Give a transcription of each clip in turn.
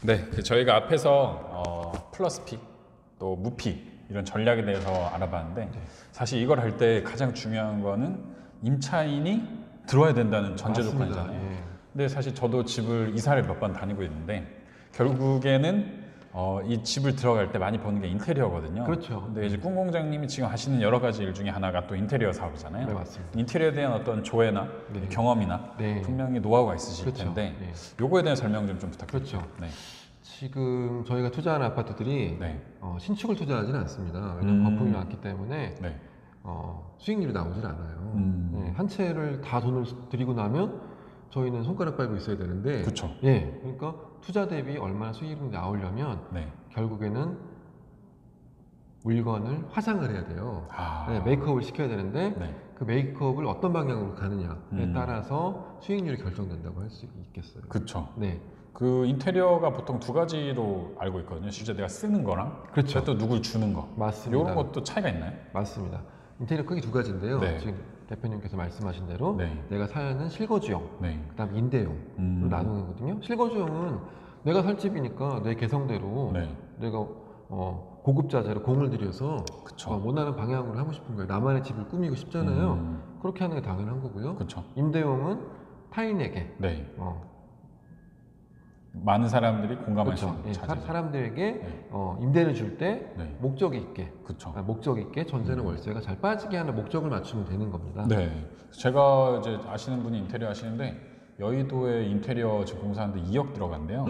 네, 저희가 앞에서 플러스 픽, 또 무픽 이런 전략에 대해서 알아봤는데 사실 이걸 할 때 가장 중요한 거는 임차인이 들어와야 된다는 전제 조건이잖아요. 예. 근데 사실 저도 집을 이사를 몇 번 다니고 있는데 결국에는 이 집을 들어갈 때 많이 보는 게 인테리어거든요. 그렇죠. 근데 이제 꿈공장님이 지금 하시는 여러 가지 일 중에 하나가 또 인테리어 사업이잖아요. 네, 맞습니다. 인테리어에 대한 어떤 조회나 네. 경험이나 네. 분명히 노하우가 있으실 그렇죠. 텐데 네. 요거에 대한 설명 좀 부탁드립니다. 그렇죠. 네. 지금 저희가 투자하는 아파트들이 네. 신축을 투자하지는 않습니다. 왜냐하면 거품이 많기 때문에 네. 수익률이 나오질 않아요. 음. 한 채를 다 돈을 들이고 나면 저희는 손가락 빨고 있어야 되는데, 그렇죠. 예, 그러니까 투자 대비 얼마나 수익이 나오려면 네. 결국에는 물건을 화장을 해야 돼요. 네, 메이크업을 시켜야 되는데 네. 그 메이크업을 어떤 방향으로 가느냐에 따라서 수익률이 결정된다고 할 수 있겠어요. 그렇죠. 네, 그 인테리어가 보통 두 가지로 알고 있거든요. 실제 내가 쓰는 거랑 그렇죠. 또 누굴 주는 거. 맞습니다. 이런 것도 차이가 있나요? 맞습니다. 인테리어 크게 두 가지인데요. 네. 지금 대표님께서 말씀하신 대로 네. 내가 사는 실거주용, 네. 그다음 임대용으로 나누거든요. 실거주용은 내가 살 집이니까 내 개성대로 네. 내가 고급 자재로 공을 들여서 그쵸. 원하는 방향으로 하고 싶은 거예요. 나만의 집을 꾸미고 싶잖아요. 그렇게 하는 게 당연한 거고요. 그쵸. 임대용은 타인에게 네. 많은 사람들이 공감할 수 그렇죠. 있는 자재. 사람들에게 네. 임대를 줄 때 네. 목적 있게 그쵸. 목적 있게 전세는 월세가 잘 빠지게 하는 목적을 맞추면 되는 겁니다. 네. 제가 이제 아시는 분이 인테리어 하시는데 여의도에 인테리어 지금 공사하는데 2억 들어간대요.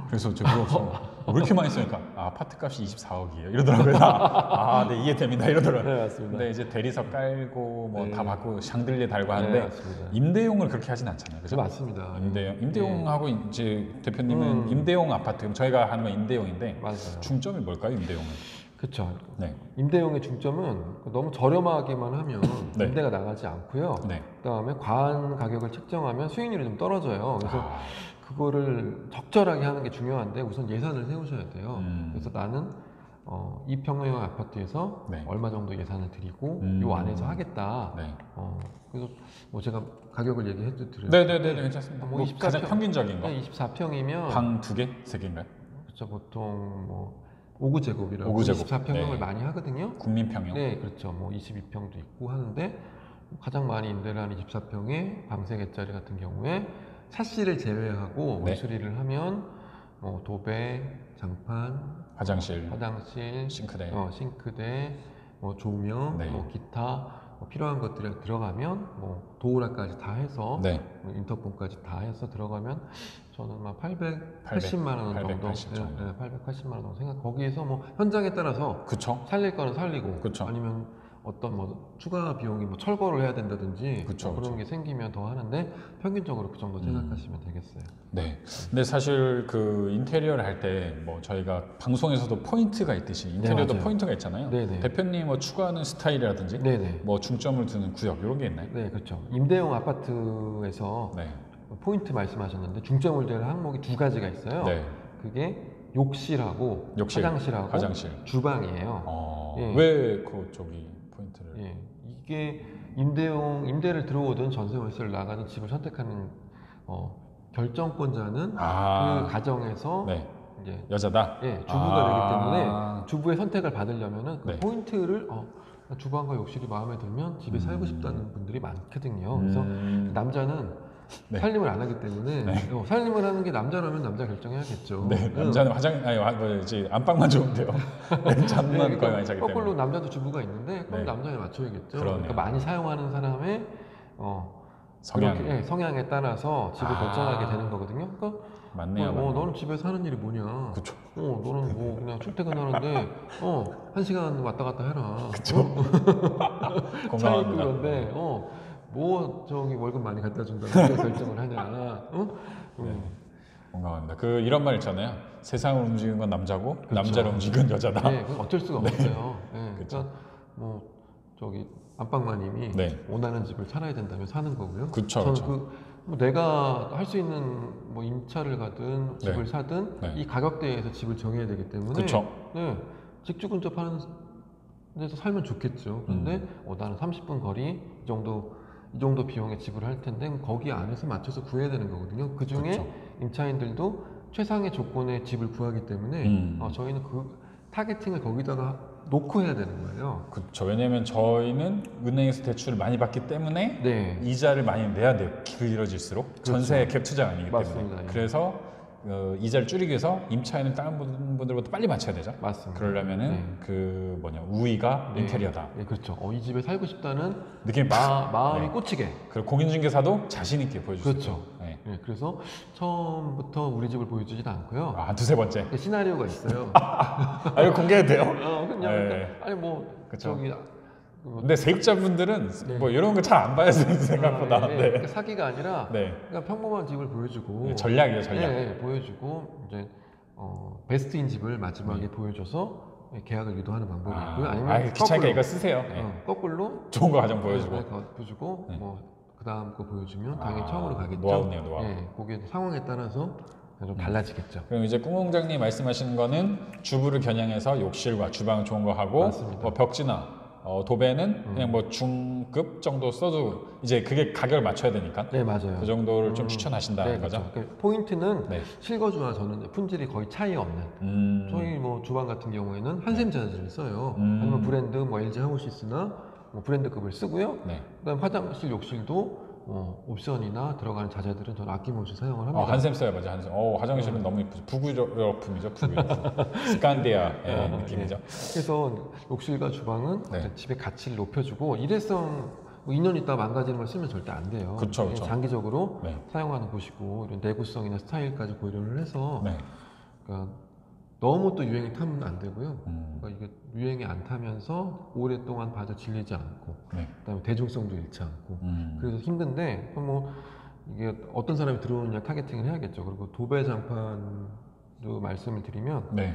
그래서 제가 물어서 왜 이렇게 많이 쓰니까 아파트 값이 24억이에요 이러더라고요. 네, 이해됩니다 이러더라고요. 네, 맞습니다. 근데 이제 대리석 깔고 뭐 네. 다 바꾸고 샹들리에 달고 네, 하는데 맞습니다. 임대용을 그렇게 하진 않잖아요. 그죠? 맞습니다. 임대용하고 이제 대표님은 임대용 아파트, 저희가 하는 건 임대용인데 맞아요. 중점이 뭘까요, 임대용은? 그렇죠. 네. 임대용의 중점은 너무 저렴하게만 하면 네. 임대가 나가지 않고요. 네. 그다음에 과한 가격을 책정하면 수익률이 좀 떨어져요. 그래서 그거를 적절하게 하는 게 중요한데 우선 예산을 세우셔야 돼요. 그래서 나는 이 평형 아파트에서 네. 얼마 정도 예산을 드리고 요 안에서 하겠다. 네. 그래서 뭐 제가 가격을 얘기해도 드려요. 네네네, 괜찮습니다. 뭐 뭐 24평, 가장 평균적인 거? 네, 24평이면 방 2개? 3개인가요? 그렇죠. 보통 뭐 5구 제곱이라고 5구 제곱. 24평형을 네. 많이 하거든요. 국민평형? 네, 그렇죠. 뭐 22평도 있고 하는데 가장 많이 임대를 하는 24평에 방 3개짜리 같은 경우에 샤시를 제외하고 네. 원수리를 하면 도배, 장판, 화장실, 싱크대, 싱크대. 뭐 조명, 네. 뭐 기타 필요한 것들이 들어가면 뭐 도우라까지 다 해서 네. 인터폰까지 다 해서 들어가면 저는 막 880만 원 정도, 880 정도. 네, 880만 원 정도 생각. 거기에서 뭐 현장에 따라서 그쵸? 살릴 거는 살리고, 그쵸. 아니면 어떤 뭐 추가 비용이 뭐 철거를 해야 된다든지 그쵸, 그런 그쵸. 게 생기면 더 하는데 평균적으로 그 정도 생각하시면 되겠어요. 네. 근데 사실 그 인테리어를 할 때 뭐 저희가 방송에서도 포인트가 있듯이 인테리어도 맞아요. 포인트가 있잖아요. 네네. 대표님 뭐 추구하는 스타일이라든지 네네. 뭐 중점을 두는 구역 이런 게 있나요? 네, 그렇죠. 임대용 아파트에서 네. 포인트 말씀하셨는데 중점을 두는 항목이 두 가지가 있어요. 네. 그게 욕실하고 욕실, 화장실하고 화장실. 주방이에요. 예. 왜 그 저기 포인트를? 예, 이게 임대를 들어오든 전세 월세를 나가든 집을 선택하는 결정권자는 그 가정에서 네. 이제 여자다? 예, 주부가 되기 때문에 주부의 선택을 받으려면은 그 네. 포인트를 주방과 욕실이 마음에 들면 집에 살고 싶다는 분들이 많거든요. 그래서 남자는 네. 살림을 안 하기 때문에 네. 살림을 하는 게 남자라면 남자 결정해야겠죠. 네. 남자는 안방만 좋으면 돼요. 잠만 거의 그러니까 많이 자기 거꾸로 때문에. 남자도 주부가 있는데 그럼 네. 남자에 맞춰야겠죠. 그러네요. 그러니까 많이 사용하는 사람의 성향에 따라서 집을 결정하게 되는 거거든요. 그러니까 맞네요. 너는 집에서 하는 일이 뭐냐? 그쵸. 너는 뭐 그냥 출퇴근하는데 1시간 왔다 갔다 해라. 그쵸. 차이 있고 공감합니다. 그런데 뭐 저기 월급 많이 갖다 준다고 왜 결정을 하냐? 네. 공감합니다. 이런 말 있잖아요. 세상을 움직이는 건 남자고 그쵸. 남자를 움직이는 건 여자다. 네, 그건 어쩔 수가 없어요. 네, 그쵸. 그러니까 뭐 저기 안방마님이 네. 원하는 집을 살아야 된다면 사는 거고요. 그쵸, 저는 그쵸. 뭐 내가 할 수 있는 뭐 임차를 가든 집을 사든 네. 이 가격대에서 집을 정해야 되기 때문에 그쵸. 네, 직주 근접하는 데서 살면 좋겠죠. 그런데 나는 30분 거리 이 정도 이 정도 비용에 지불할 텐데 그럼 거기 안에서 맞춰서 구해야 되는 거거든요. 그 중에 그렇죠. 임차인들도 최상의 조건의 집을 구하기 때문에 저희는 그 타겟팅을 거기다가 놓고 해야 되는 거예요. 그렇죠. 왜냐면 저희는 은행에서 대출을 많이 받기 때문에 네. 이자를 많이 내야 돼요. 길어질수록 전세 갭 투자가 아니기 맞습니다. 때문에. 예. 그래서 이자를 줄이기 위해서 임차인을 다른 분들보다 빨리 맞춰야 되죠. 맞습니다. 그러려면은 네. 그 뭐냐 우위가 네. 인테리어다. 네, 그렇죠. 이 집에 살고 싶다는 느낌이 팍. 마음이 네. 꽂히게. 그리고 공인중개사도 자신 있게 보여줄 수 그렇죠. 있죠. 네. 네, 그래서 처음부터 우리 집을 보여주진 않고요. 아, 두세 번째. 시나리오가 있어요. 아, 이거 공개해도 돼요? 그냥 네. 아니 뭐 그쵸. 저기 근데 세입자분들은 네. 뭐 이런 거 잘 안 봐요, 생각보다. 네. 네. 그러니까 사기가 아니라 네. 그냥 평범한 집을 보여주고 네, 전략이에요, 전략. 네, 보여주고 이제 베스트인 집을 마지막에 보여줘서 계약을 유도하는 방법이 있고요. 아니면 귀찮으니까 거꾸로, 이거 쓰세요. 네. 거꾸로 좋은 거 가장 보여주고. 보여주고 네. 뭐 그다음 거 보여주면 당연히 처음으로 가겠죠. 노하우네요, 노하우. 네, 그게 상황에 따라서 좀 달라지겠죠. 그럼 이제 꿈공장님 말씀하시는 거는 주부를 겨냥해서 욕실과 주방 좋은 거 하고 맞습니다. 뭐 벽지나 도배는 그냥 뭐 중급 정도 써도 이제 그게 가격을 맞춰야 되니까 네, 맞아요. 그 정도를 좀 추천하신다는 네, 거죠. 그렇죠. 그러니까 포인트는 네. 실거주와 저는 품질이 거의 차이 없는. 저희 뭐 주방 같은 경우에는 한샘 자재를 써요. 아니면 브랜드 뭐 LG 하우시스나 뭐 브랜드급을 쓰고요. 네. 그다음 화장실, 욕실도 옵션이나 들어가는 자재들은 저는 아낌없이 사용을 합니다. 한샘 써야죠, 한샘. 화장실은 너무 예쁘죠. 부구용품이죠, 부구용품. 스칸디아의 느낌이죠. 그래서 욕실과 주방은 네. 집의 가치를 높여주고 일회성 뭐 2년 있다 망가지는 걸 쓰면 절대 안 돼요. 그쵸, 그쵸. 장기적으로 네. 사용하는 곳이고 이런 내구성이나 스타일까지 고려를 해서 네. 그러니까 너무 또 유행이 타면 안 되고요. 음. 그러니까 이게 유행이 안 타면서 오랫동안 봐도 질리지 않고 네. 그다음에 대중성도 잃지 않고 그래서 힘든데 뭐 이게 어떤 사람이 들어오느냐 타겟팅을 해야겠죠. 그리고 도배 장판도 말씀을 드리면 네.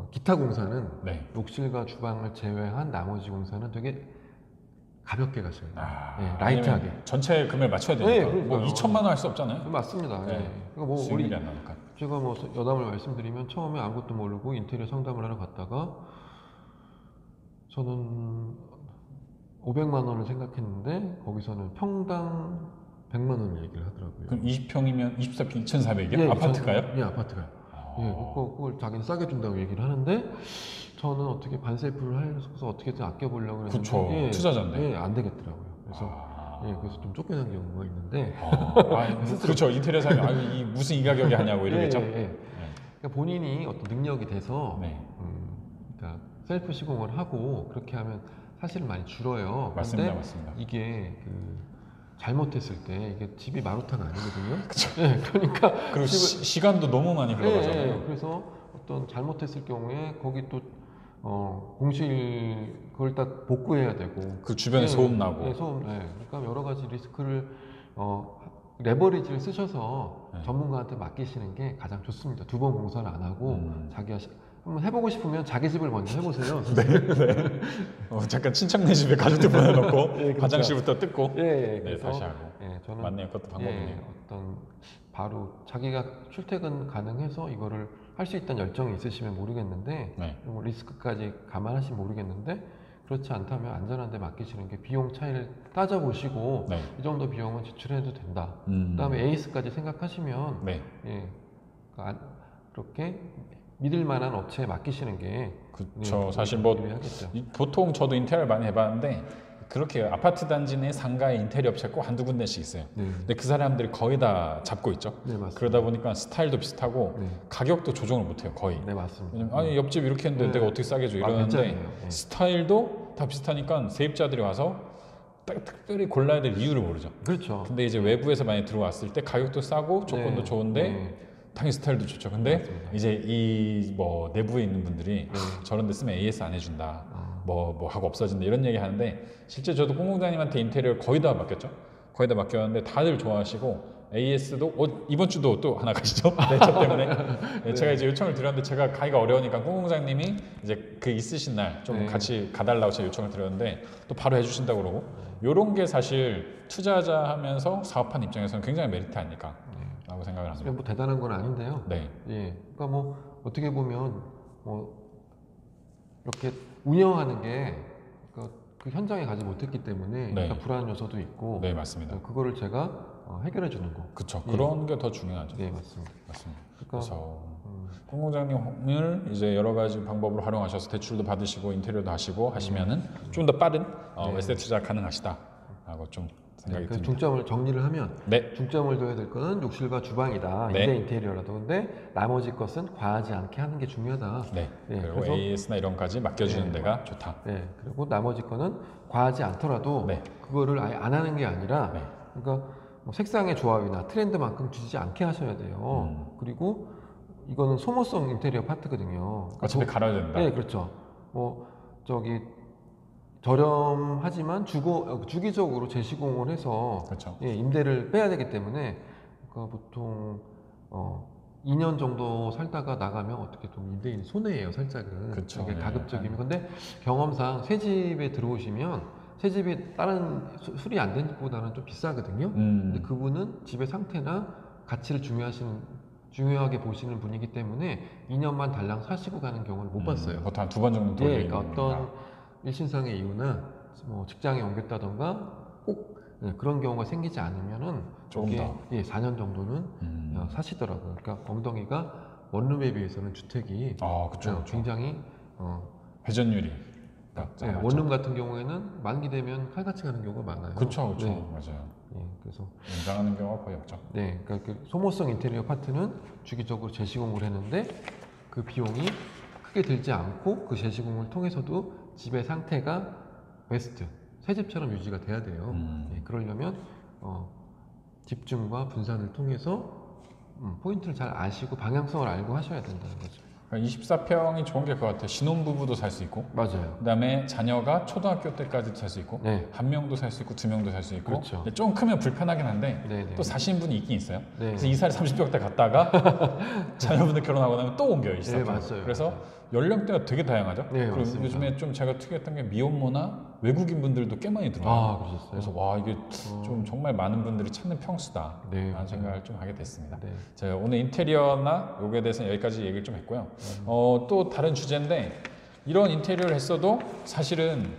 기타 공사는 네. 욕실과 주방을 제외한 나머지 공사는 되게 가볍게 가셔야 돼요. 왜냐면 라이트하게. 전체 금액 맞춰야 네, 되니까. 그러니까요. 뭐 2천만 원 할 수 없잖아요. 맞습니다. 네. 그러니까 뭐 수익률이 안 나니까. 제가 뭐 여담을 말씀드리면 처음에 아무것도 모르고 인테리어 상담을 하러 갔다가 저는 500만 원을 생각했는데 거기서는 평당 100만 원 얘기를 하더라고요. 그럼 20평이면 24평 2,400이요? 예, 아파트가요? 예, 아파트가요. 예, 그걸 자기는 싸게 준다고 얘기를 하는데 저는 어떻게 반셀프를 해서 어떻게든 아껴보려고 했는데 그쵸. 투자자인데. 예, 안 되겠더라고요. 그래서 그래서 좀 쫓겨난 경우가 있는데 그렇죠. 인테리어 사람이 이 무슨 이 가격에 하냐고 이러겠죠. 그러니까 본인이 어떤 능력이 돼서 네. 그러니까 셀프 시공을 하고 그렇게 하면 사실 많이 줄어요. 맞습니다, 근데 맞습니다. 이게 잘못했을 때 이게 집이 마루타가 아니거든요. 그쵸. 그러니까 그리고 시간도 너무 많이 흘러가잖아요. 그래서 어떤 잘못했을 경우에 거기 또 공실 그걸 다 복구해야 되고 그 주변에 소음 나고. 소음. 그러니까 여러 가지 리스크를 레버리지를 쓰셔서 전문가한테 맡기시는 게 가장 좋습니다. 두 번 공사를 안 하고 자기가 한번 해보고 싶으면 자기 집을 먼저 해보세요. 네. 잠깐 친척네 집에 가족들 보내놓고 그렇죠. 화장실부터 뜯고 네, 다시 하고. 저는 맞네요. 그것도 방법이네요. 어떤 바로 자기가 출퇴근 가능해서 이거를 할 수 있다는 열정이 있으시면 모르겠는데 뭐 리스크까지 감안하시면 모르겠는데 그렇지 않다면 안전한 데 맡기시는 게 비용 차이를 따져보시고 이 정도 비용은 지출해도 된다. 그다음에 에이스까지 생각하시면 그러니까 그렇게 믿을 만한 업체에 맡기시는 게 그렇죠. 사실 뭐 보통 저도 인테리어를 많이 해봤는데 그렇게 아파트 단지 내 상가에 인테리어 업체가 꼭 한두 군데씩 있어요. 근데 그 사람들이 거의 다 잡고 있죠. 그러다 보니까 스타일도 비슷하고 가격도 조정을 못해요. 거의. 네, 맞습니다. 왜냐면 아니 옆집 이렇게 했는데 내가 어떻게 싸게 줘 이러는데 스타일도 다 비슷하니까 세입자들이 와서 특별히 골라야 될 이유를 모르죠. 그렇죠. 근데 이제 외부에서 많이 들어왔을 때 가격도 싸고 조건도 좋은데 당연히 스타일도 좋죠. 근데 맞습니다. 이제 이 뭐 내부에 있는 분들이 저런 데 쓰면 AS 안 해준다. 뭐 하고 없어진다 이런 얘기 하는데 실제 저도 공공장님한테 인테리어 거의 다 맡겼죠. 거의 다 맡겼는데 다들 좋아하시고 AS도 이번 주도 또 하나 가시죠. 내차 때문에 제가 이제 요청을 드렸는데 제가 가기가 어려우니까 공공장님이 이제 그 있으신 날 좀 같이 가달라고 제가 요청을 드렸는데 또 바로 해주신다고 그러고 요런 게 사실 투자자 하면서 사업하는 입장에서는 굉장히 메리트 아닐까 라고 생각을 합니다. 뭐 대단한 건 아닌데요. 네. 그러니까 뭐 어떻게 보면 뭐 이렇게 운영하는 게 그 현장에 가지 못했기 때문에 네. 일단 불안 요소도 있고 네, 맞습니다. 그거를 제가 해결해 주는 거. 그렇죠. 예. 그런 게 더 중요하죠. 네, 맞습니다. 맞습니다. 그러니까 그래서 공공장님을 이제 여러 가지 방법으로 활용하셔서 대출도 받으시고 인테리어도 하시고 하시면은 좀 더 빠른 네. 에세트 투자 가능하시다라고 좀 생각이 그 듭니다. 중점을 정리를 하면 네, 중점을 둬야 될 거는 욕실과 주방이다. 네. 임대 인테리어라도. 근데 나머지 것은 과하지 않게 하는 게 중요하다. 네. 네, 그리고 그래서- AS나 이런 까지 맡겨주는 네. 데가 좋다. 네, 그리고 나머지 거는 과하지 않더라도 네. 그거를 아예 안 하는 게 아니라 네. 그러니까 뭐 색상의 조합이나 트렌드만큼 주지 않게 하셔야 돼요. 그리고 이거는 소모성 인테리어 파트거든요. 어차피 갈아야 된다. 네, 그렇죠. 뭐 저기 저렴하지만 주기적으로 재시공을 해서 그렇죠. 예, 임대를 빼야 되기 때문에 그러니까 보통 2년 정도 살다가 나가면 어떻게 좀 임대인이 손해예요, 살짝은. 그쵸, 이게 네. 가급적이면. 근데 경험상 새 집에 들어오시면 새 집이 다른 수리 안 된 집보다는 좀 비싸거든요. 근데 그분은 집의 상태나 가치를 중요하게 보시는 분이기 때문에 2년만 달랑 사시고 가는 경우를 못 봤어요. 보통 한 두 번 정도 예, 돌리는 그러니까 어떤 일신상의 이유나 뭐 직장에 옮겼다던가 꼭 그런 경우가 생기지 않으면은 조금 더. 4년 정도는 사시더라고요. 그러니까 엉덩이가 원룸에 비해서는 주택이 그쵸. 굉장히 회전율이 원룸 같은 경우에는 만기 되면 칼같이 가는 경우가 많아요. 그렇죠, 네. 맞아요. 예, 그래서 연장하는 경우가 거의 없죠. 네, 그러니까 그 소모성 인테리어 파트는 주기적으로 재시공을 했는데 그 비용이 크게 들지 않고 그 재시공을 통해서도 집의 상태가 베스트, 새 집처럼 유지가 돼야 돼요. 네, 그러려면 집중과 분산을 통해서 포인트를 잘 아시고 방향성을 알고 하셔야 된다는 거죠. 24평이 좋은 게 그거 같아요. 신혼부부도 살 수 있고, 맞아요. 그다음에 자녀가 초등학교 때까지도 살 수 있고, 네. 한 명도 살 수 있고, 두 명도 살 수 있고. 그렇죠. 근데 좀 크면 불편하긴 한데 네네. 또 사시는 분이 있긴 있어요. 네. 그래서 이사를 30평대 갔다가 자녀분들 결혼하고 나면 또 옮겨요. 24평. 네, 맞아요. 그래서 연령대가 되게 다양하죠. 네, 그리고 맞습니다. 요즘에 좀 제가 특이했던 게 미혼모나 외국인 분들도 꽤 많이 들어와요. 아, 그러셨어요? 그래서 와 이게 좀 정말 많은 분들이 찾는 평수다 네, 라는 맞아요. 생각을 좀 하게 됐습니다. 네. 제가 오늘 인테리어나 요거에 대해서는 여기까지 얘기를 좀 했고요. 또 다른 주제인데 이런 인테리어를 했어도 사실은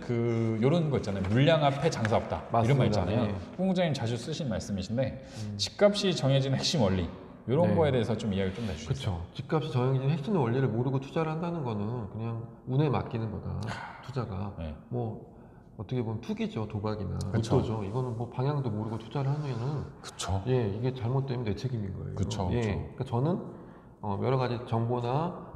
요런 거 있잖아요. 물량 앞에 장사 없다. 이런 말 맞습니다. 있잖아요. 네. 홍공장님 자주 쓰신 말씀이신데 집값이 정해진 핵심 원리 이런 네. 거에 대해서 좀 이야기 좀 해주시죠. 그렇죠. 집값이 정해진 핵심 원리를 모르고 투자를 한다는 거는 그냥 운에 맡기는 거다. 투자가 네. 뭐 어떻게 보면 투기죠, 도박이나 그쵸. 로또죠. 이거는 뭐 방향도 모르고 투자를 하면은 그쵸. 예, 이게 잘못되면 내 책임인 거예요. 그쵸, 예, 그쵸. 그러니까 저는 여러 가지 정보나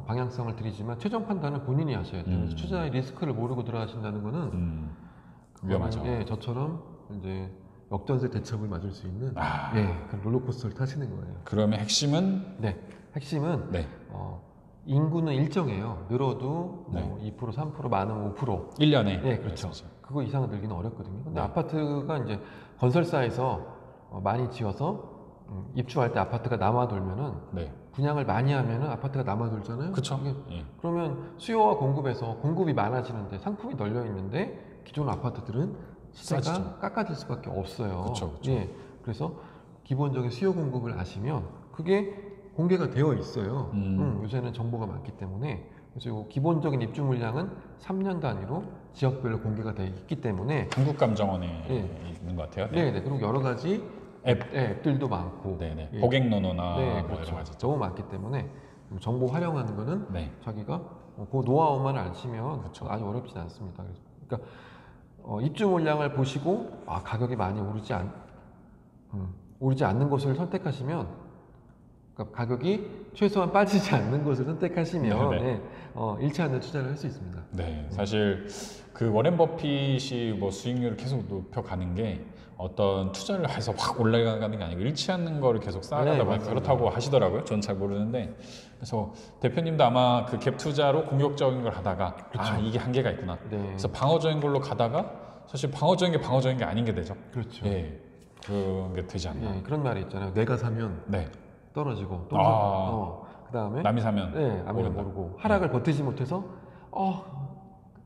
방향성을 드리지만 최종 판단은 본인이 하셔야 돼요. 그래서 투자의 리스크를 모르고 들어가신다는 거는 위험하죠. 예, 저처럼 이제 역전세 대첩을 맞을 수 있는 그 롤러코스터를 타시는 거예요. 그러면 핵심은 네, 핵심은 네. 인구는 일정해요. 늘어도 네. 뭐 2%, 3%, 많으면 5%. 1년에 네, 그렇죠. 그거 이상 늘기는 어렵거든요. 근데 네. 아파트가 이제 건설사에서 많이 지어서 입주할 때 아파트가 남아돌면은 네. 분양을 많이 하면은 아파트가 남아돌잖아요. 그쵸. 이게 예. 그러면 수요와 공급에서 공급이 많아지는데 상품이 널려 있는데 기존 아파트들은 시세가 싸지죠. 깎아질 수밖에 없어요. 그쵸, 그쵸. 예, 그래서 기본적인 수요 공급을 아시면 그게 공개가 되어 있어요. 요새는 정보가 많기 때문에 그래서 요 기본적인 입주 물량은 3년 단위로 지역별로 공개가 되어 있기 때문에 한국감정원에 네. 있는 것 같아요. 네, 네. 그리고 여러 가지 앱들도 많고 네네. 예. 고객노노나 네, 뭐 그렇죠. 여러 가지 있죠. 너무 많기 때문에 정보 활용하는 거는 네. 자기가 그 노하우만 아시면 그렇죠. 아주 어렵진 않습니다. 그러니까 입주 물량을 보시고 가격이 많이 오르지 않는 곳을 선택하시면 그러니까 가격이 최소한 빠지지 않는 곳을 선택하시면 네. 잃지 않는 투자를 할 수 있습니다. 네, 사실 그 워렌 버핏이 뭐 수익률을 계속 높여가는 게 어떤 투자를 해서 확 올라가는 게 아니고 잃지 않는 거를 계속 쌓아가다 네, 보니까 맞습니다. 그렇다고 하시더라고요. 저는 잘 모르는데 그래서 대표님도 아마 그 갭 투자로 공격적인 걸 하다가 그렇죠. 이게 한계가 있구나. 네. 그래서 방어적인 걸로 가다가 사실 방어적인 게 아닌 게 되죠. 그렇죠. 예, 그런 게 되지 않나. 예, 그런 말이 있잖아요. 내가 사면 네, 떨어지고 또 그 다음에 남이 사면 아무도 오른다. 모르고 하락을 버티지 못해서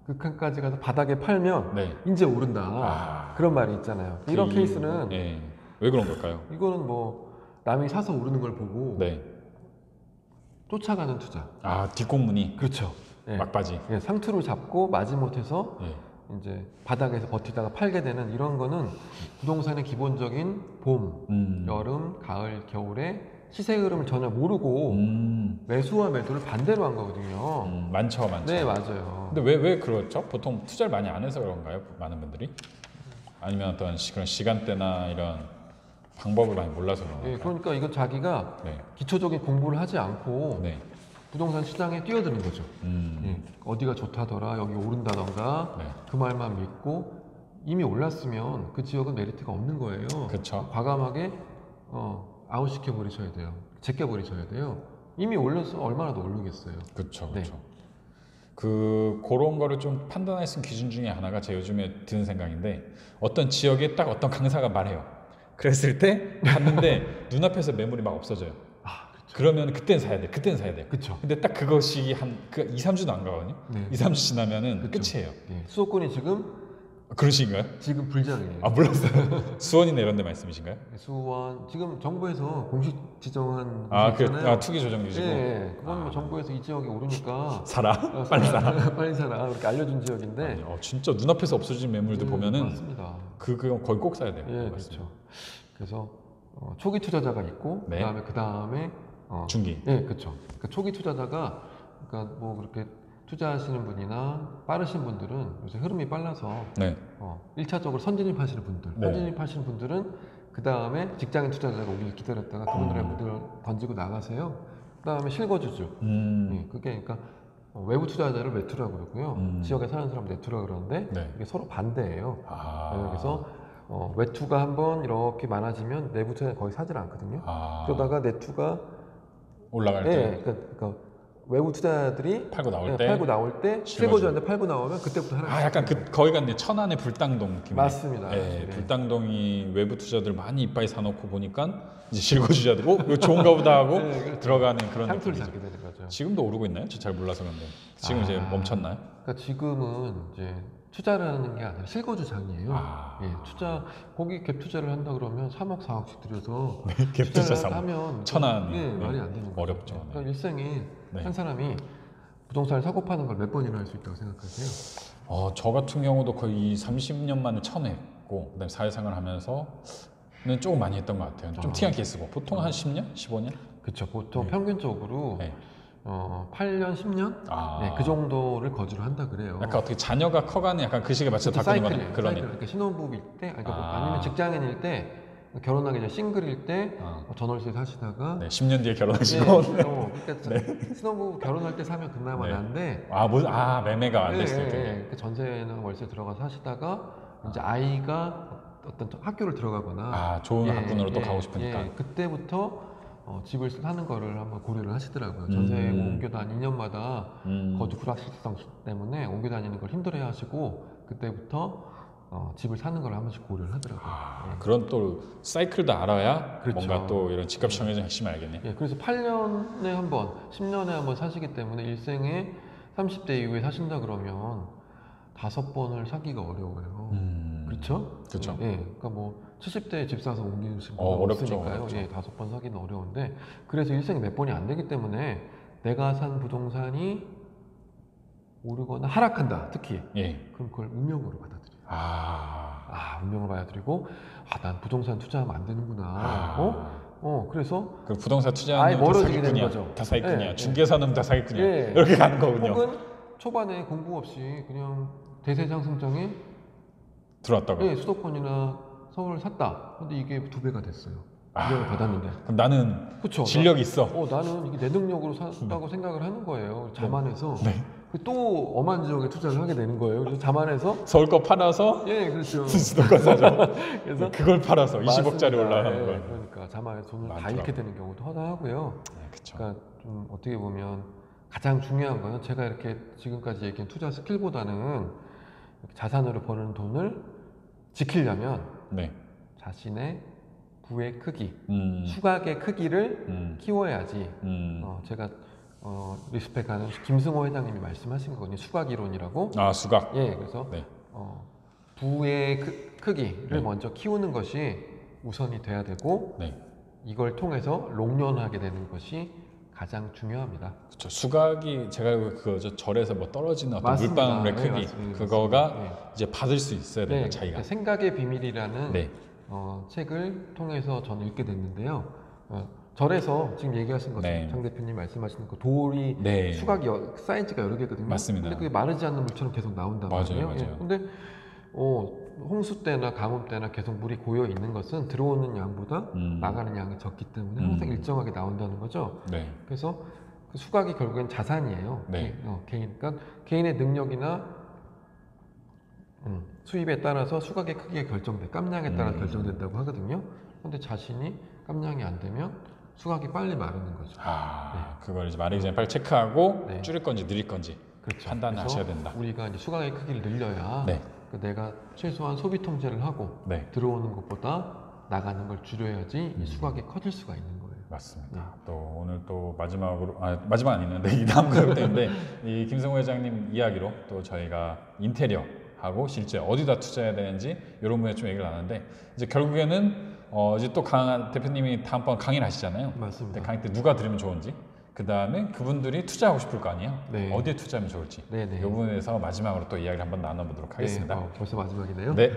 극한까지 가서 바닥에 팔면 네. 이제 오른다. 그런 말이 있잖아요. 이런 케이스는 예, 왜 그런 걸까요? 이거는 뭐 남이 사서 오르는 걸 보고 네, 쫓아가는 투자. 뒷공문이 그렇죠. 예. 막바지. 예, 상투를 잡고 마지못해서 예. 이제 바닥에서 버티다가 팔게 되는 이런 거는 부동산의 기본적인 봄, 여름, 가을, 겨울에 시세 흐름을 전혀 모르고 매수와 매도를 반대로 한 거거든요. 많죠. 네, 맞아요. 근데 왜 그렇죠? 보통 투자를 많이 안 해서 그런가요? 많은 분들이? 아니면 어떤 그런 시간대나 이런 방법을 많이 몰라서 그런가요? 예, 그러니까 이건 자기가 네. 기초적인 공부를 하지 않고 네. 부동산 시장에 뛰어드는 거죠. 예, 어디가 좋다더라, 여기 오른다던가 네. 그 말만 믿고 이미 올랐으면 그 지역은 메리트가 없는 거예요. 그쵸. 과감하게 아웃시켜 버리셔야 돼요. 제껴 버리셔야 돼요. 이미 올려서 얼마나 더 오르겠어요. 그렇죠. 네. 그런 거를 좀 판단할 수 있는 기준 중에 하나가 제 요즘에 드는 생각인데 어떤 지역에 딱 어떤 강사가 말해요. 그랬을 때 갔는데 눈앞에서 매물이 막 없어져요. 아, 그렇죠. 그러면 그땐 사야 돼. 그땐 사야 돼. 그렇죠. 근데 딱 그것이 한 2, 3주도 안 가거든요. 네. 2, 3주 지나면은 그쵸. 끝이에요. 예, 수도권이 지금 그런 식인가요? 불장이에요. 아, 몰랐어요. 수원이나 이런 데 말씀이신가요? 수원 지금 정부에서 공식 지정한 투기 조정 유지고. 예, 그건 뭐 정부에서 이 지역이 오르니까 사라. 빨리 사라. 빨리 사라 이렇게 알려준 지역인데. 아니, 진짜 눈앞에서 없어진 매물들 보면은 맞습니다. 그건 거의 꼭 사야 돼요. 예, 그렇죠. 그래서 초기 투자자가 있고 네. 그다음에 중기. 예, 그렇죠. 그러니까 초기 투자자가 그러니까 뭐 그렇게 투자하시는 분이나 빠르신 분들은 요새 흐름이 빨라서 네. 1차적으로 선진입하시는 분들, 네. 선진입하시는 분들은 그 다음에 직장인 투자자가 오길 기다렸다가 그분들의 물을 던지고 나가세요. 그 다음에 실거주주. 예, 그게 그러니까 외부 투자자를 외투라고 그러고요. 지역에 사는 사람 내투라고 그러는데 네. 이게 서로 반대예요. 아. 그래서 외투가 한번 이렇게 많아지면 내부 투자자 거의 사질 않거든요. 그러다가 내투가 올라갈 때 그러니까 외부 투자자들이 팔고 나올 때 실거주한테 팔고 나오면 그때부터 하나. 약간 거기 같네. 천안의 불당동 느낌. 맞습니다. 네, 네. 불당동이 외부 투자들 많이 이빠이 사놓고 보니까 이제 실거주자들 이거 좋은가 보다 하고 네, 그렇죠. 들어가는 그런 상투를 느낌이죠. 잡게 되는 거죠. 지금도 오르고 있나요? 저 잘 몰라서 그런데 지금 이제 멈췄나요? 그러니까 지금은 이제 투자라는 게 아니라 실거주장이에요. 거기 갭 투자를 한다 그러면 3억 4억씩 들여서 갭 투자 투자를 하면 천안 말이 안 되는 거죠. 어렵죠. 그러니까 일생에 네. 한 사람이 부동산을 사고 파는 걸 몇 번이나 할 수 있다고 생각하세요? 저 같은 경우도 거의 30년 만에 처음 했고 그다음에 사회생활 하면서는 조금 많이 했던 것 같아요. 좀 티 안 나게 쓰고 보통 한 10년? 15년? 그렇죠. 보통 평균적으로 네. 8년, 10년? 네, 그 정도를 거주를 한다 그래요. 약간 어떻게 자녀가 커가는 약간 그 시기에 맞춰서 바꾸는 건 그러니. 그러니까 신혼부부일 때, 아니면 직장인일 때, 결혼하기 전에 싱글일 때 전월세 사시다가 10년 뒤에 결혼하시고. 그러니까 신혼부부 결혼할 때 사면 그나마 난데. 매매가 안 됐을 때. 그 전세나 월세 들어가서 사시다가 이제 아이가 어떤 학교를 들어가거나 좋은 학군으로 또 가고 싶으니까. 그때부터 집을 사는 거를 한번 고려를 하시더라고요. 전세 옮겨 다니 2년마다 거주 불확실성 때문에 옮겨 다니는 걸 힘들어야 하시고 그때부터 집을 사는 걸 한 번씩 고려를 하더라고요. 그런 또 사이클도 알아야 그렇죠. 뭔가 또 이런 집값 정해진 핵심을 알겠네요. 그래서 8년에 한 번, 10년에 한 번 사시기 때문에 일생에 30대 이후에 사신다 그러면 5번을 사기가 어려워요. 그렇죠? 그렇죠. 그러니까 뭐 70대에 집 사서 옮기시는 분은 어렵죠. 없으니까요. 5번 사기는 어려운데 그래서 일생에 몇 번이 안 되기 때문에 내가 산 부동산이 오르거나 하락한다, 특히. 그럼 그걸 운명으로 받아들여요. 운명을 받아들이고 난 부동산 투자하면 안 되는구나. 그래서 그 부동산 투자하는 멀어지게 되는 거죠. 다 사기꾼이야. 중개사는 다 사기꾼이야. 이렇게 가는 거군요. 혹은 초반에 공부 없이 그냥 대세상승장에 들어왔다가 수도권이나 서울을 샀다. 근데 이게 2배가 됐어요. 운명을 받았는데. 그럼 나는 그쵸, 진력이 있어. 나는 이게 내 능력으로 샀다고 생각을 하는 거예요. 자만해서. 또 엄한 지역에 투자를 하게 되는 거예요. 그래서 자만해서 서울 거 팔아서 그렇죠. 수도권 사죠. 그래서 그걸 팔아서 20억짜리 올라가는 거예요. 그러니까 자만해서 돈을 다 많더라고요. 잃게 되는 경우도 허다하고요. 그렇죠. 그러니까 좀 어떻게 보면 가장 중요한 거는 제가 이렇게 지금까지 얘기한 투자 스킬보다는 자산으로 버는 돈을 지키려면 자신의 부의 크기, 수각의 크기를 키워야지. 제가 리스펙하는 김승호 회장님이 말씀하신 거거든요. 수각 이론이라고. 수각. 그래서 부의 크기를 먼저 키우는 것이 우선이 돼야 되고 이걸 통해서 롱런하게 되는 것이 가장 중요합니다. 그렇죠. 수각이 제가 알고 그거죠. 절에서 뭐 떨어지는 어떤 맞습니다. 물방울의 네, 크기 맞습니다. 그거가 네. 이제 받을 수 있어야 돼요. 네, 자기가. 생각의 비밀이라는 네. 책을 통해서 저는 읽게 됐는데요. 절에서 지금 얘기하신 것처럼 네. 장 대표님 말씀하시는 그 돌이 네. 수각이 사이즈가 여러 개거든요. 맞습니다. 근데 그게 마르지 않는 물처럼 계속 나온단 맞아요, 말이에요. 맞아요. 예, 근데 홍수 때나 가뭄 때나 계속 물이 고여 있는 것은 들어오는 양보다 나가는 양이 적기 때문에 항상 일정하게 나온다는 거죠. 네. 그래서 그 수각이 결국엔 자산이에요. 네. 개인, 그러니까 개인의 능력이나 수입에 따라서 수각의 크기가 결정돼, 깜냥에 따라 결정된다고 하거든요. 근데 자신이 깜냥이 안 되면 수각이 빨리 마르는 거죠. 그걸 이제 마르기 전에 빨리 체크하고 네. 줄일 건지 늘릴 건지 그렇죠. 판단을 그래서 하셔야 된다. 우리가 이제 수각의 크기를 늘려야 네. 내가 최소한 소비 통제를 하고 네. 들어오는 것보다 나가는 걸 줄여야지 이 수각이 커질 수가 있는 거예요. 맞습니다. 네. 또 오늘 또 마지막으로 마지막 아니는데 이 다음 거였는데 이 김성호 회장님 이야기로 또 저희가 인테리어하고 실제 어디다 투자해야 되는지 이런 부분에 좀 얘기를 나눴는데 이제 결국에는 이제 또 강 대표님이 다음번 강의를 하시잖아요. 맞습니다. 강의 때 누가 들으면 좋은지 그 다음에 그분들이 투자하고 싶을 거 아니에요. 네. 어디에 투자하면 좋을지 네네. 이 부분에서 마지막으로 또 이야기를 한번 나눠보도록 하겠습니다. 네, 벌써 마지막이네요. 네.